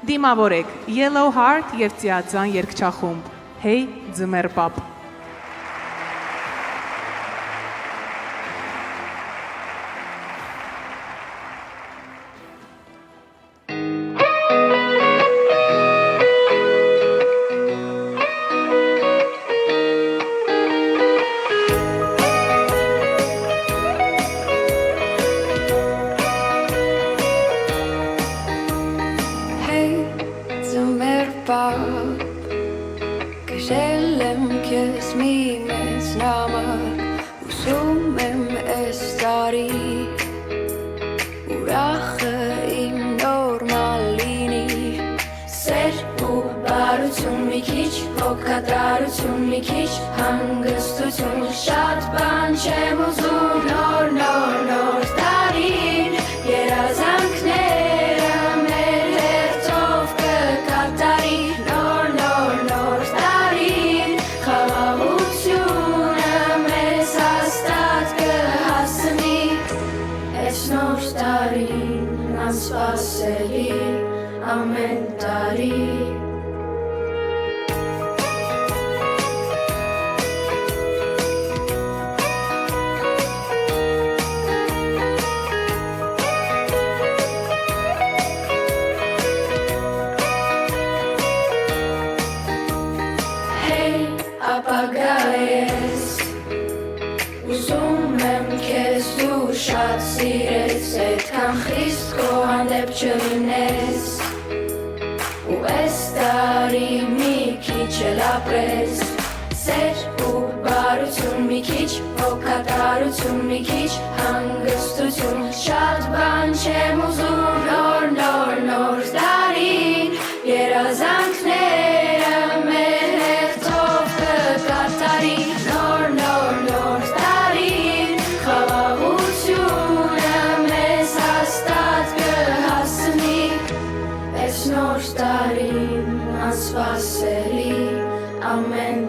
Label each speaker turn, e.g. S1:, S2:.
S1: Դիմավորեք Yellow Heart և Ծիածան երգչախումբ, Hey ձմեռ պապ։
S2: Գրել եմ քեզ մի մեծ նամակ, ուզում եմ այս տարի ուրախը իմ նորմալ լինի, սեր ու բարություն մի քիչ, հոգատարություն մի քիչ, հանգստություն, շատ բան չեմ ուզում, նոր տարին, երազանքները մեր հերթով կկատարի, նոր տարին, խաղաղությունը մեզ հաստատ կհասնի, այս նոր տարին անսպասելի ամեն տարի։ Ապագա ես, ուզում եմ քեզ դու շատ սիրես, այդքան խիստ քո հանդեպ չլինես, ու այս տարի մի քիչ էլ ապրես, սեր ու բարություն մի քիչ, հոգատարություն մի քիչ, հանգստություն, շատ բան չեմ ուզում, նոր տարին, երազանքները մեր հերթով կկատարի, նոր տարին, խաղաղությունը մեզ հաստատ կհասնի, այս նոր տարին անսպասելի ամեն